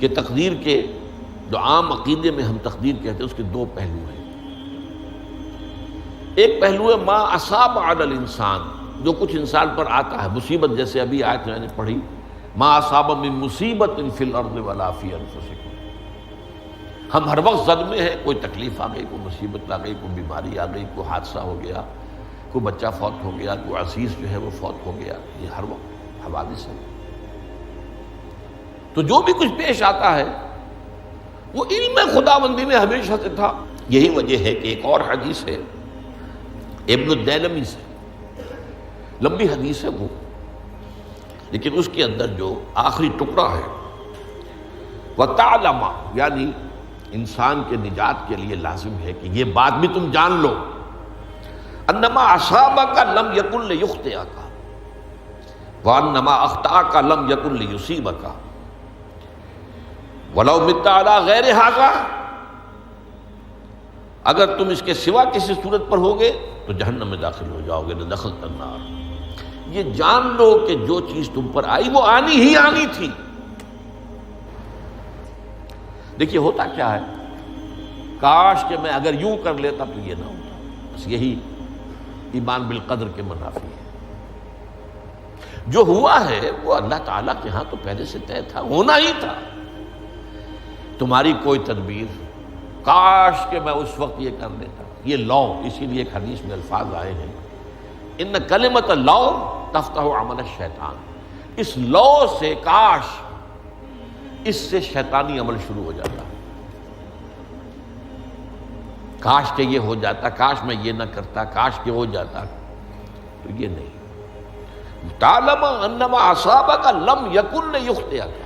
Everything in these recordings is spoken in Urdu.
کہ تقدیر کے جو عام عقیدے میں ہم تقدیر کہتے ہیں اس کے دو پہلو ہیں۔ ایک پہلو ہے ما اصاب علی الانسان، جو کچھ انسان پر آتا ہے مصیبت، جیسے ابھی آیت میں نے پڑھی ما اصاب من مصیبت فی الارض ولا فی انفسکم۔ ہم ہر وقت زد میں ہیں، کوئی تکلیف آ گئی، کوئی مصیبت آ گئی، کوئی بیماری آ گئی، کوئی حادثہ ہو گیا، کوئی بچہ فوت ہو گیا، کوئی عزیز جو ہے وہ فوت ہو گیا، یہ ہر وقت حوادث ہے۔ تو جو بھی کچھ پیش آتا ہے وہ علم خداوندی میں ہمیشہ سے تھا۔ یہی وجہ ہے کہ ایک اور حدیث ہے ابن الدیلمی سے، لمبی حدیث ہے وہ، لیکن اس کے اندر جو آخری ٹکڑا ہے وَتَعْلَمَ، یعنی انسان کے نجات کے لیے لازم ہے کہ یہ بات بھی تم جان لو انما اصابک لم یکن لیخطئک وانما اخطاک لم یکن لیصیبک ولو مت علی غیر ھذا، اگر تم اس کے سوا کسی صورت پر ہوگے تو جہنم میں داخل ہو جاؤ گے، لدخلت النار۔ یہ جان لو کہ جو چیز تم پر آئی وہ آنی ہی آنی تھی۔ دیکھیے ہوتا کیا ہے، کاش کہ میں اگر یوں کر لیتا تو یہ نہ ہوتا، بس یہی ایمان بالقدر کے منافی ہے۔ جو ہوا ہے وہ اللہ تعالیٰ کے ہاں تو پہلے سے طے تھا، ہونا ہی تھا۔ تمہاری کوئی تدبیر، کاش کہ میں اس وقت یہ کر لیتا، یہ لو، اسی لیے ایک حدیث میں الفاظ آئے ہیں ان کلمۃ لو تفتح عمل الشیطان، اس لو سے، کاش، اس سے شیطانی عمل شروع ہو جاتا، کاش کہ یہ ہو جاتا، کاش میں یہ نہ کرتا، کاش کہ ہو جاتا، تو یہ نہیں۔ تعلم انما اصابک لم یکن لیخطئک،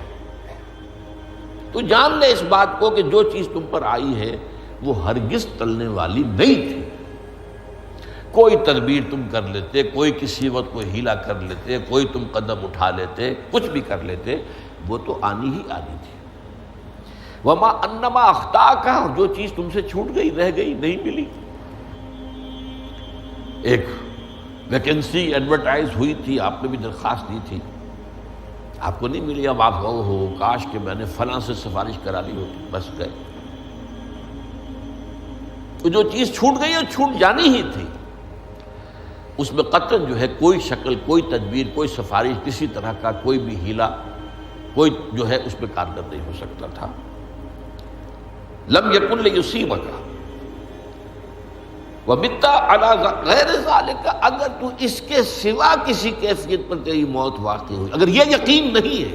تو جان لے اس بات کو کہ جو چیز تم پر آئی ہے وہ ہرگز ٹلنے والی نہیں تھی۔ کوئی تدبیر تم کر لیتے، کوئی کسی وقت کوئی ہیلا کر لیتے، کوئی تم قدم اٹھا لیتے، کچھ بھی کر لیتے، وہ تو آنی ہی آنی تھی۔ وما انما اخطاک، جو چیز تم سے چھوٹ گئی، رہ گئی، نہیں ملی۔ ایک ویکنسی ایڈورٹائز ہوئی تھی، آپ نے بھی درخواست دی تھی، آپ کو نہیں ملی، اب آپ ہو کاش کہ میں نے فلاں سے سفارش کرا لی ہوتی، بس گئے۔ تو جو چیز چھوٹ گئی وہ چھوٹ جانی ہی تھی، اس میں قطعاً جو ہے کوئی شکل، کوئی تدبیر، کوئی سفارش، کسی طرح کا کوئی بھی ہیلا، کوئی جو ہے اس پہ کارگر نہیں ہو سکتا تھا۔ لم یکن لیصیبک ومت علی غیر ذالک، اگر تو اس کے سوا کسی کیفیت پر تیری موت واقع ہوئی، اگر یہ یقین نہیں ہے،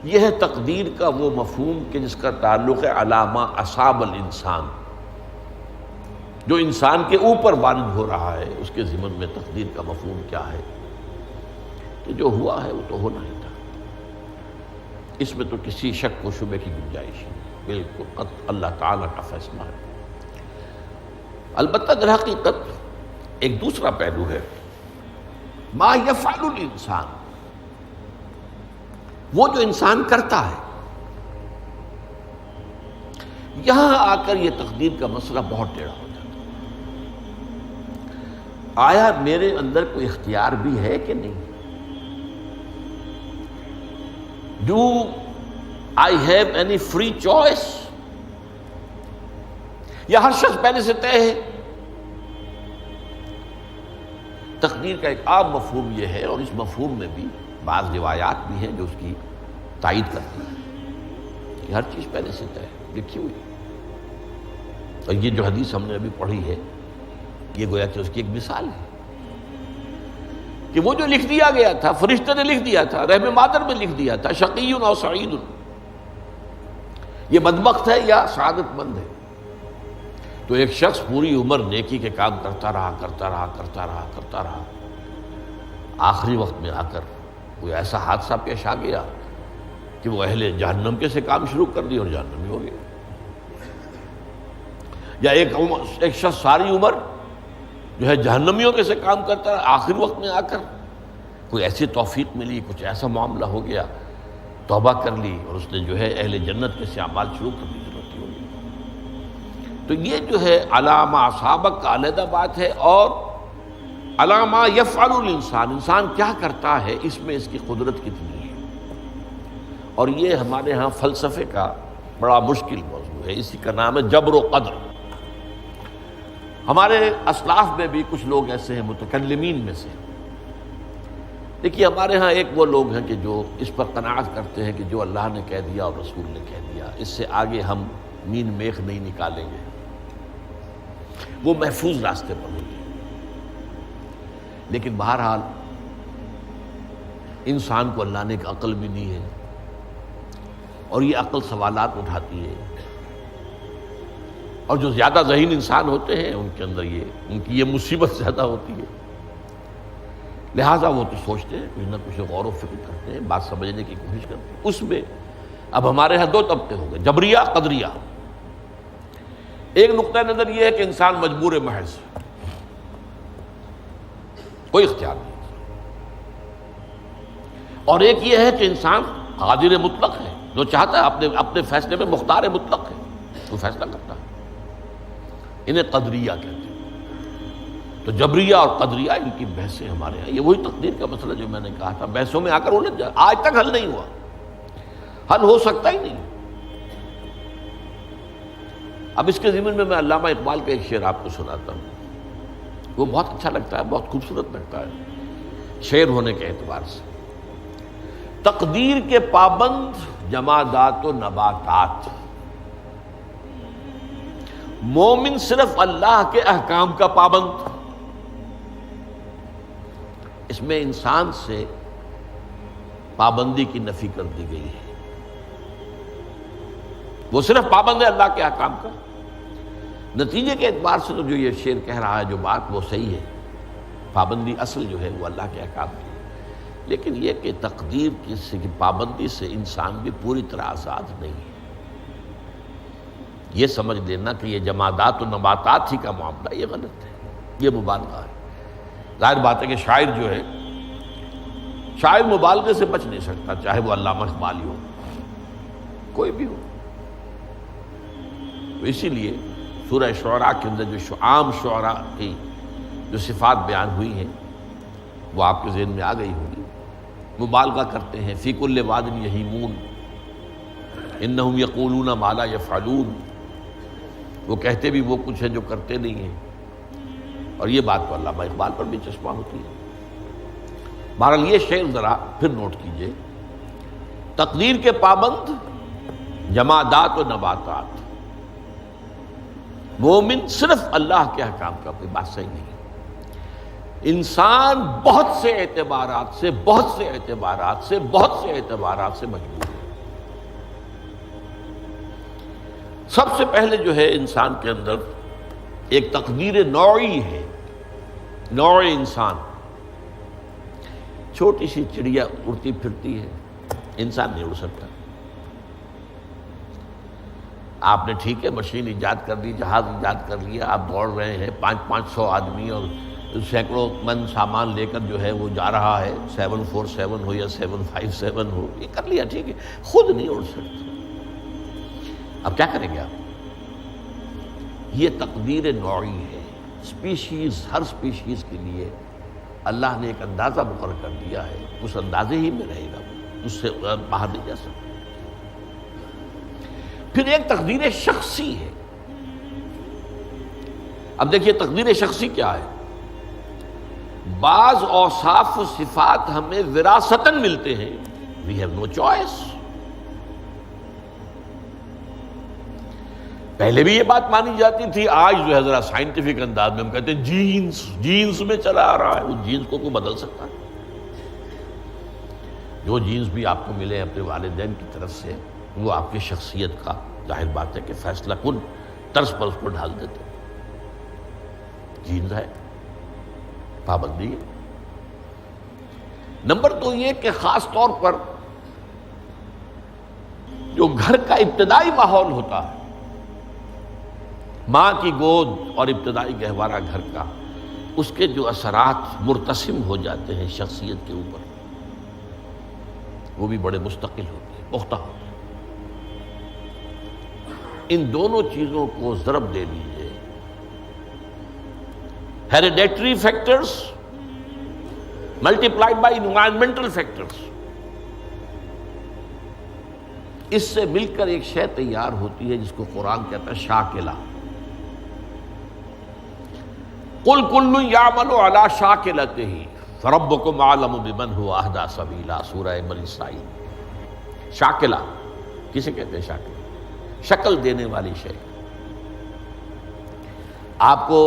یہ ہے تقدیر کا وہ مفہوم کہ جس کا تعلق ہے علی ما اصاب الانسان، جو انسان کے اوپر وارد ہو رہا ہے، اس کے ضمن میں تقدیر کا مفہوم کیا ہے، کہ جو ہوا ہے وہ تو ہونا ہی تھا، اس میں تو کسی شک و شبے کی گنجائش نہیں، بالکل قطع اللہ تعالیٰ کا فیصلہ ہے۔ البتہ در حقیقت ایک دوسرا پہلو ہے، ما یفعل الانسان، وہ جو انسان کرتا ہے۔ یہاں آ کر یہ تقدیر کا مسئلہ بہت ٹیڑھا ہو جاتا ہے۔ آیا میرے اندر کوئی اختیار بھی ہے کہ نہیں؟ Do I have any free choice, یا ہر شخص پہلے سے طے ہے؟ تقدیر کا ایک عام مفہوم یہ ہے، اور اس مفہوم میں بھی بعض روایات بھی ہیں جو اس کی تائید کرتی ہیں کہ ہر چیز پہلے سے طے ہے، لکھی ہوئی۔ اور یہ جو حدیث ہم نے ابھی پڑھی ہے، یہ گویا کہ اس کی ایک مثال ہے کہ وہ جو لکھ دیا گیا تھا، فرشتے نے لکھ دیا تھا، رحم مادر میں لکھ دیا تھا، شقی اور سعید، یہ بدبخت ہے یا سعادت مند ہے۔ تو ایک شخص پوری عمر نیکی کے کام کرتا رہا، آخری وقت میں آ کر کوئی ایسا حادثہ پیش آ گیا کہ وہ اہل جہنم کے سے کام شروع کر دی اور جہنمی ہو گیا۔ یا ایک شخص ساری عمر جو ہے جہنمیوں کے سے کام کرتا رہا، آخری وقت میں آ کر کوئی ایسی توفیق ملی، کچھ ایسا معاملہ ہو گیا، توبہ کر لی اور اس نے جو ہے اہل جنت کے سے اعمال شروع کر دی، جنتی ہو گئی۔ تو یہ جو ہے علامہ اصابک کا علیحدہ بات ہے، اور علامہ یفعل الانسان، انسان کیا کرتا ہے، اس میں اس کی قدرت کتنی ہے، اور یہ ہمارے ہاں فلسفے کا بڑا مشکل موضوع ہے، اسی کا نام ہے جبر و قدر۔ ہمارے اسلاف میں بھی کچھ لوگ ایسے ہیں متکلمین میں سے، دیکھیے ہمارے ہاں ایک وہ لوگ ہیں کہ جو اس پر قناعت کرتے ہیں کہ جو اللہ نے کہہ دیا اور رسول نے کہہ دیا، اس سے آگے ہم مین میخ نہیں نکالیں گے، وہ محفوظ راستے پر ہوگی۔ لیکن بہرحال انسان کو اللہ نے ایک عقل بھی دی ہے، اور یہ عقل سوالات اٹھاتی ہے، اور جو زیادہ ذہین انسان ہوتے ہیں ان کے اندر ان کی یہ مصیبت زیادہ ہوتی ہے، لہٰذا وہ تو سوچتے ہیں، کچھ نہ کچھ غور و فکر کرتے ہیں، بات سمجھنے کی کوشش کرتے ہیں۔ اس میں اب ہمارے ہاں دو طبقے ہو گئے، جبریہ قدریہ۔ ایک نقطہ نظر یہ ہے کہ انسان مجبور محض، کوئی اختیار نہیں، اور ایک یہ ہے کہ انسان قادر مطلق ہے، جو چاہتا ہے اپنے فیصلے میں مختار مطلق ہے، وہ فیصلہ کرتا ہے۔ انہیں قدریہ کہتے ہیں۔ تو جبریہ اور قدریہ ان کی بحثیں ہمارے یہاں، یہ وہی تقدیر کا مسئلہ جو میں نے کہا تھا، بحثوں میں آ کر الجھ جائے، آج تک حل نہیں ہوا، حل ہو سکتا ہی نہیں۔ اب اس کے ضمن میں علامہ اقبال کا ایک شعر آپ کو سناتا ہوں، وہ بہت اچھا لگتا ہے، بہت خوبصورت لگتا ہے شعر ہونے کے اعتبار سے۔ تقدیر کے پابند جمادات و نباتات، مومن صرف اللہ کے احکام کا پابند۔ اس میں انسان سے پابندی کی نفی کر دی گئی ہے، وہ صرف پابند ہے اللہ کے احکام کا۔ نتیجے کے اعتبار سے تو جو یہ شعر کہہ رہا ہے، جو بات وہ صحیح ہے، پابندی اصل جو ہے وہ اللہ کے احکام کی، لیکن یہ کہ تقدیر کی پابندی سے انسان بھی پوری طرح آزاد نہیں ہے۔ یہ سمجھ لینا کہ یہ جمادات و نباتات ہی کا معاملہ، یہ غلط ہے، یہ مبالغہ ہے۔ ظاہر بات ہے کہ شاعر جو ہے، شاعر مبالغے سے بچ نہیں سکتا، چاہے وہ علامہ اقبال ہو، کوئی بھی ہو۔ تو اسی لیے سورہ شعراء کے اندر جو عام شعراء کی جو صفات بیان ہوئی ہیں وہ آپ کے ذہن میں آ گئی ہوگی۔ مبالغہ کرتے ہیں، فی کل واد یہیمون انہم یقولون ما لا یفعلون، وہ کہتے بھی وہ کچھ ہے جو کرتے نہیں ہیں، اور یہ بات تو علامہ اقبال پر بھی چشمہ ہوتی ہے۔ بہرحال یہ شعر ذرا پھر نوٹ کیجئے، تقدیر کے پابند جمادات و نباتات، مومن صرف اللہ کے احکام کا، کوئی بات صحیح نہیں۔ انسان بہت سے اعتبارات سے مجبور ہے۔ سب سے پہلے جو ہے انسان کے اندر ایک تقدیر نوعی ہے، نوع انسان۔ چھوٹی سی چڑیا اڑتی پھرتی ہے، انسان نہیں اڑ سکتا۔ آپ نے ٹھیک ہے مشین ایجاد کر دی، جہاز ایجاد کر لیا، آپ دوڑ رہے ہیں، 500 آدمی اور سینکڑوں من سامان لے کر جو ہے وہ جا رہا ہے، 747 ہو یا 757 ہو، یہ کر لیا ٹھیک ہے، خود نہیں اڑ سکتا۔ اب کیا کریں گے آپ؟ یہ تقدیر نوعی ہے، سپیشیز، ہر سپیشیز کے لیے اللہ نے ایک اندازہ مقرر کر دیا ہے، اس اندازے ہی میں رہے گا، اس سے باہر نہیں جا سکتا۔ پھر ایک تقدیر شخصی ہے۔ اب دیکھیے تقدیر شخصی کیا ہے؟ بعض اوصاف و صفات ہمیں وراثتاً ملتے ہیں، we have no choice۔ پہلے بھی یہ بات مانی جاتی تھی، آج جو ہے ذرا سائنٹیفک انداز میں ہم کہتے ہیں جینز میں چلا آ رہا ہے، وہ جینز کو کوئی بدل سکتا ہے؟ جو جینز بھی آپ کو ملے اپنے والدین کی طرف سے، وہ آپ کی شخصیت کا ظاہر بات ہے کہ فیصلہ کن طرز پر اس کو ڈھال دیتے ہیں۔ جینز ہے، پابندی ہے۔ نمبر 2 یہ کہ خاص طور پر جو گھر کا ابتدائی ماحول ہوتا ہے، ماں کی گود اور ابتدائی گہوارہ گھر کا، اس کے جو اثرات مرتسم ہو جاتے ہیں شخصیت کے اوپر، وہ بھی بڑے مستقل ہوتے ہیں، پختہ ہوتے ہیں۔ ان دونوں چیزوں کو ضرب دے دیجئے، hereditary factors multiplied by environmental factors, اس سے مل کر ایک شے تیار ہوتی ہے جس کو قرآن کہتا ہے شاکلہ. قل کل یعمل علی شاکلتہ فربکم اعلم بمن هو اہدی سبیلا، سورہ بنی اسرائیل. شاکلہ کسے کہتے ہیں؟ شاکلہ شکل دینے والی شے. آپ کو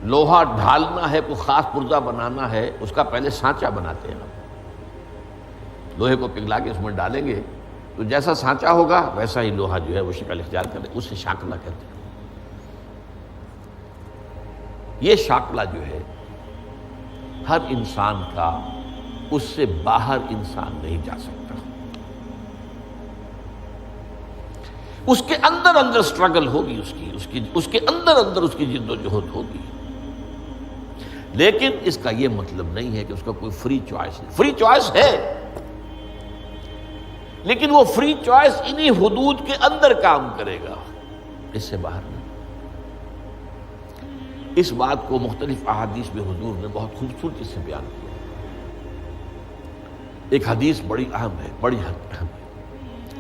لوہا ڈھالنا ہے، کوئی خاص پرزہ بنانا ہے، اس کا پہلے سانچہ بناتے ہیں. لوہے کو پگھلا کے اس میں ڈالیں گے تو جیسا سانچہ ہوگا ویسا ہی لوہا جو ہے وہ شکل اختیار کرے، اسے شاکلہ کہتے ہیں. یہ شاکلہ جو ہے ہر انسان کا، اس سے باہر انسان نہیں جا سکتا. اس کے اندر اندر سٹرگل ہوگی، اس کے اندر اس کی جد و جہد ہوگی. لیکن اس کا یہ مطلب نہیں ہے کہ اس کا کوئی فری چوائس نہیں. فری چوائس ہے، لیکن وہ فری چوائس انہی حدود کے اندر کام کرے گا، اس سے باہر نہیں. اس بات کو مختلف احادیث میں حضور نے بہت خوبصورتی سے بیان کیا. ایک حدیث بڑی اہم ہے، بڑی اہم ہے.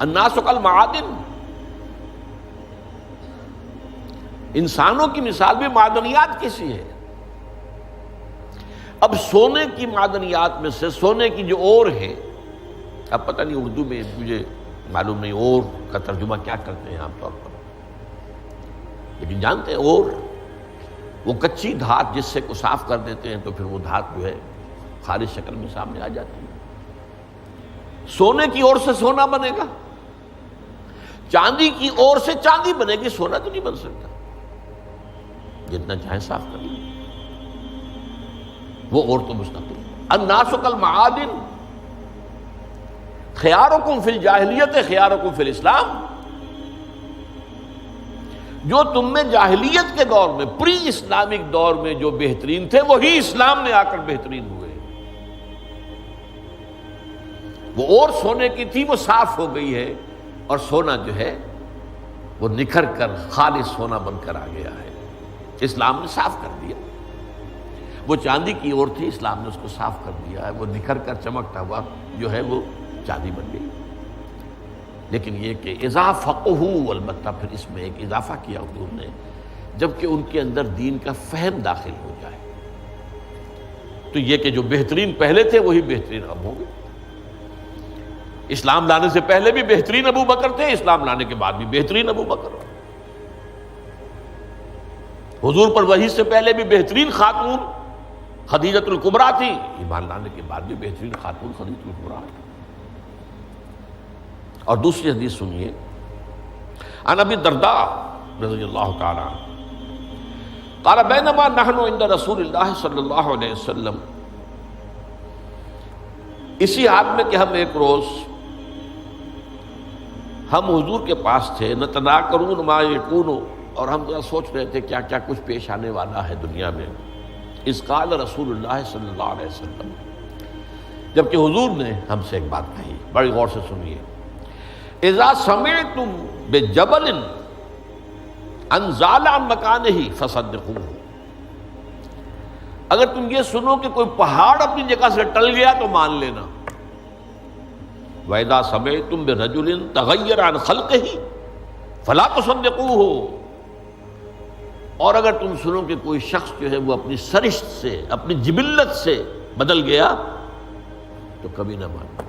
الناس کالمعادن، انسانوں کی مثال بھی معدنیات کی سی ہے. اب سونے کی معدنیات میں سے سونے کی جو اور ہے، اب پتہ نہیں اردو میں مجھے معلوم نہیں اور کا ترجمہ کیا کرتے ہیں عام طور پر، لیکن جانتے ہیں اور وہ کچی دھات جس سے کو صاف کر دیتے ہیں تو پھر وہ دھات جو ہے خالص شکل میں سامنے آ جاتی ہے. سونے کی اور سے سونا بنے گا، چاندی کی اور سے چاندی بنے گی، سونا تو نہیں بن سکتا. جتنا چاہے صاف کر لیں، وہ اور تو مستقل. الناس کالمعادن خیارکم فی الجاہلیت خیارکم فی الاسلام. جو تم میں جاہلیت کے دور میں، پری اسلامک دور میں جو بہترین تھے، وہی اسلام میں آ کر بہترین ہوئے. وہ اور سونے کی تھی، وہ صاف ہو گئی ہے، اور سونا جو ہے وہ نکھر کر خالص سونا بن کر آ گیا ہے. اسلام نے صاف کر دیا. وہ چاندی کی اور تھی، اسلام نے اس کو صاف کر دیا ہے، وہ نکھر کر چمکتا ہوا جو ہے وہ چاندی بن گئی. لیکن یہ کہ اذا فقہوا، البتہ پھر اس میں ایک اضافہ کیا حضور نے، جبکہ ان کے اندر دین کا فہم داخل ہو جائے تو یہ کہ جو بہترین پہلے تھے وہی بہترین اب ہوں گے. اسلام لانے سے پہلے بھی بہترین ابو بکر تھے، اسلام لانے کے بعد بھی بہترین ابو بکر. حضور پر وحی سے پہلے بھی بہترین خاتون خدیجۃ الکبریٰ تھی، ایمان لانے کے بعد بھی بہترین خاتون خدیجۃ الکبریٰ. اور دوسری حدیث سنیے، عن ابی الدرداء رضی اللہ تعالی عنہ قال بینما نحن عند رسول اللہ صلی اللہ علیہ وسلم، اسی حال میں کہ ہم ایک روز ہم حضور کے پاس تھے، نتناکرون ما یکون، اور ہم ذرا سوچ رہے تھے کیا کیا کچھ پیش آنے والا ہے دنیا میں. اذ قال رسول اللہ صلی اللہ علیہ وسلم، جبکہ حضور نے ہم سے ایک بات کہی، بڑی غور سے سنیے. اذا سمعتم بجبل انزال عن مکانہ فصدقوہ، اگر تم یہ سنو کہ کوئی پہاڑ اپنی جگہ سے ٹل گیا تو مان لینا. وَإِذَا سَمِعْتُمْ بِرَجُلٍ تَغَيَّرَ عَنْ خَلْقِهِ فَلَا تُصَدِّقُوهُ، اور اگر تم سنو کہ کوئی شخص جو ہے وہ اپنی سرشت سے، اپنی جبلت سے بدل گیا تو کبھی نہ مانو.